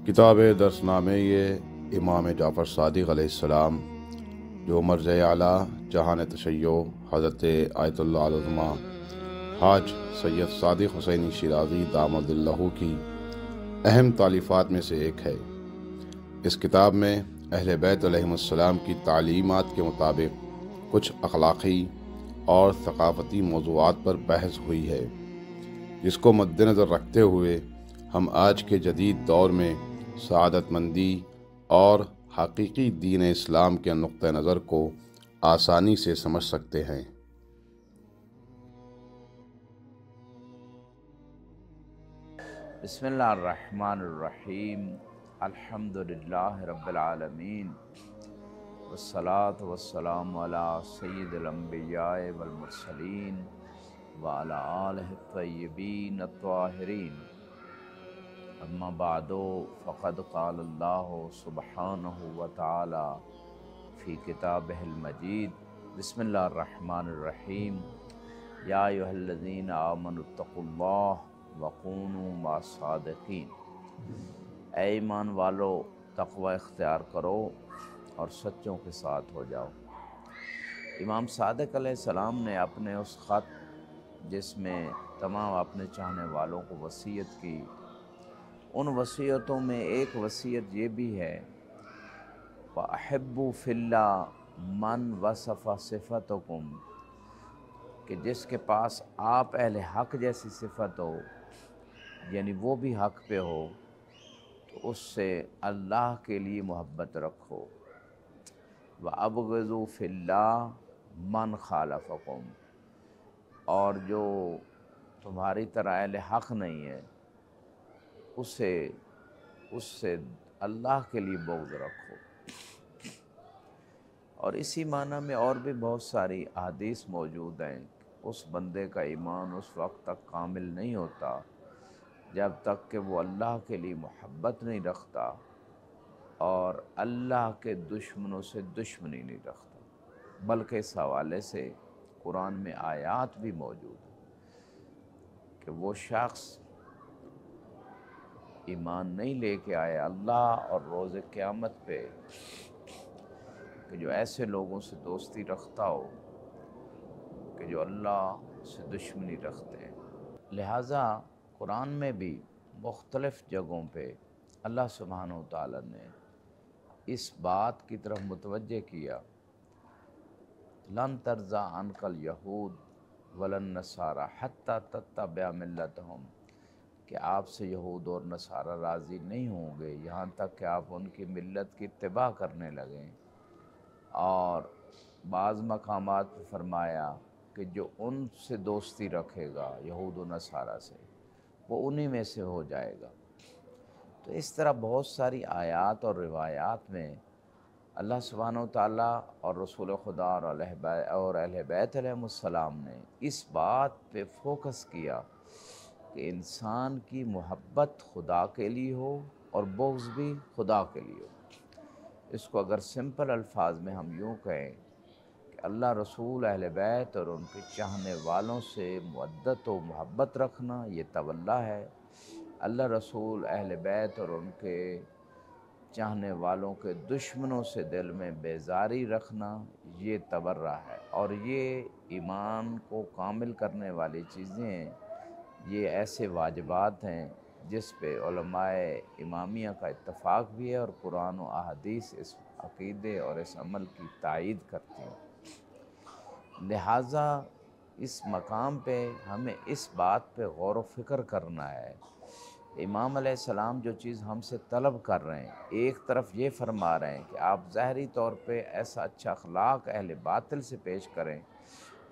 کتاب درسنامے یہ امام جعفر صادق علیہ السلام جو مرجع اعلیٰ جہان تشیع حضرت آیت اللہ العظمیٰ حاج سید صادق حسینی شیرازی دامت اللہ کی اہم تالیفات میں سے ایک ہے۔ اس کتاب میں اہل بیت علیہم السلام کی تعلیمات کے مطابق کچھ اخلاقی اور ثقافتی موضوعات پر بحث ہوئی ہے، جس کو مد نظر رکھتے ہوئے ہم آج کے جدید دور میں سعادت مندی اور حقیقی دین اسلام کے نقطہ نظر کو آسانی سے سمجھ سکتے ہیں۔ بسم اللہ الرحمن الرحیم، الحمدللہ رب العالمین، والصلاة والسلام علی سید الانبیاء والمرسلین وعلی آلہ الطیبین الطاہرین، اما بعد فقد قال اللہ سبحانہ وتعالی فی کتابہ المجید۔ بسم اللہ الرحمن الرحیم، یا ایھا الذین آمنوا اتقوا اللہ وکونوا مع الصادقین۔ اے ایمان والو، تقوی اختیار کرو اور سچوں کے ساتھ ہو جاؤ۔ امام صادق علیہ السلام نے اپنے اس خط جس میں تمام اپنے چاہنے والوں کو وصیت کی، ان وصیتوں میں ایک وصیت یہ بھی ہے، وَأَحِبُّوا فِي اللَّهِ مَنْ وَصَفَ صِفَتَكُمْ، کہ جس کے پاس آپ اہل حق جیسی صفت ہو، یعنی وہ بھی حق پہ ہو، تو اس سے اللہ کے لیے محبت رکھو۔ وَأَبْغِضُوا فِي اللَّهِ مَنْ خَالَفَكُمْ، اور جو تمہاری طرح اہل حق نہیں ہے اس سے اللہ کے لیے بغض رکھو۔ اور اسی معنی میں اور بھی بہت ساری احادیث موجود ہیں۔ اس بندے کا ایمان اس وقت تک کامل نہیں ہوتا جب تک کہ وہ اللہ کے لیے محبت نہیں رکھتا اور اللہ کے دشمنوں سے دشمنی نہیں رکھتا، بلکہ اس حوالے سے قرآن میں آیات بھی موجود ہیں کہ وہ شخص ایمان نہیں لے کے آئے اللہ اور روز قیامت پہ، کہ جو ایسے لوگوں سے دوستی رکھتا ہو کہ جو اللہ سے دشمنی رکھتے ہیں۔ لہٰذا قرآن میں بھی مختلف جگہوں پہ اللہ سبحانہ وتعالی نے اس بات کی طرف متوجہ کیا، لن ترضی عنک الیہود ولا النصارى حتی تتبع ملتہم، کہ آپ سے یہود اور نصارہ راضی نہیں ہوں گے یہاں تک کہ آپ ان کی ملت کی اتباع کرنے لگیں۔ اور بعض مقامات پہ فرمایا کہ جو ان سے دوستی رکھے گا یہود و نصارہ سے، وہ انہی میں سے ہو جائے گا۔ تو اس طرح بہت ساری آیات اور روایات میں اللہ سبحانہ وتعالیٰ اور رسول خدا اور اہل بیت علیہ السلام نے اس بات پہ فوکس کیا کہ انسان کی محبت خدا کے لیے ہو اور بغض بھی خدا کے لیے ہو۔ اس کو اگر سمپل الفاظ میں ہم یوں کہیں کہ اللہ رسول اہل بیت اور ان کے چاہنے والوں سے مودت و محبت رکھنا یہ تولا ہے، اللہ رسول اہل بیت اور ان کے چاہنے والوں کے دشمنوں سے دل میں بیزاری رکھنا یہ تبرہ ہے۔ اور یہ ایمان کو کامل کرنے والی چیزیں ہیں، یہ ایسے واجبات ہیں جس پہ علماء امامیہ کا اتفاق بھی ہے اور قرآن و احادیث اس عقیدے اور اس عمل کی تائید کرتی ہیں۔ لہٰذا اس مقام پہ ہمیں اس بات پہ غور و فکر کرنا ہے، امام علیہ السلام جو چیز ہم سے طلب کر رہے ہیں، ایک طرف یہ فرما رہے ہیں کہ آپ ظاہری طور پہ ایسا اچھا اخلاق اہل باطل سے پیش کریں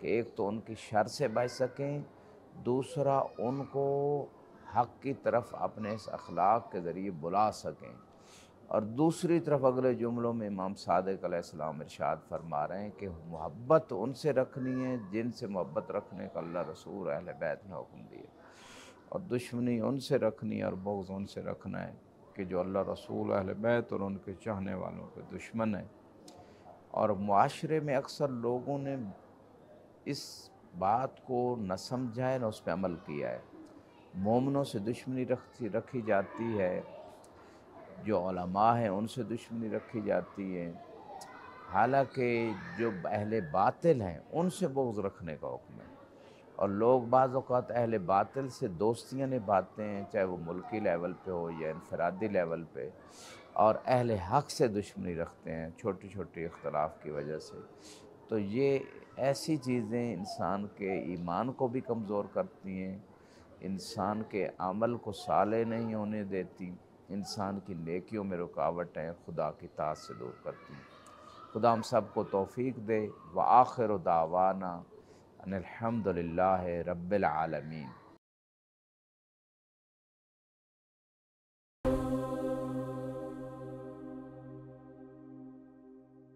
کہ ایک تو ان کی شر سے بچ سکیں، دوسرا ان کو حق کی طرف اپنے اس اخلاق کے ذریعے بلا سکیں، اور دوسری طرف اگلے جملوں میں امام صادق علیہ السلام ارشاد فرما رہے ہیں کہ محبت ان سے رکھنی ہے جن سے محبت رکھنے کا اللہ رسول اہل بیت نے حکم دیا، اور دشمنی ان سے رکھنی اور بغض ان سے رکھنا ہے کہ جو اللہ رسول اہل بیت اور ان کے چاہنے والوں کے دشمن ہیں۔ اور معاشرے میں اکثر لوگوں نے اس بات کو نہ سمجھا ہے نہ اس پہ عمل کیا ہے۔ مومنوں سے دشمنی رکھی جاتی ہے جو علماء ہیں ان سے دشمنی رکھی جاتی ہے، حالانکہ جو اہل باطل ہیں ان سے بغض رکھنے کا حکم ہے۔ اور لوگ بعض اوقات اہل باطل سے دوستیاں نبھاتے ہیں، چاہے وہ ملکی لیول پہ ہو یا انفرادی لیول پہ، اور اہل حق سے دشمنی رکھتے ہیں چھوٹی چھوٹی اختلاف کی وجہ سے۔ تو یہ ایسی چیزیں انسان کے ایمان کو بھی کمزور کرتی ہیں، انسان کے عمل کو صالح نہیں ہونے دیتی، انسان کی نیکیوں میں رکاوٹیں خدا کی طاعت سے دور کرتی ہیں۔ خدا ہم سب کو توفیق دے۔ وآخر دعوانا ان الحمد للہ رب العالمین۔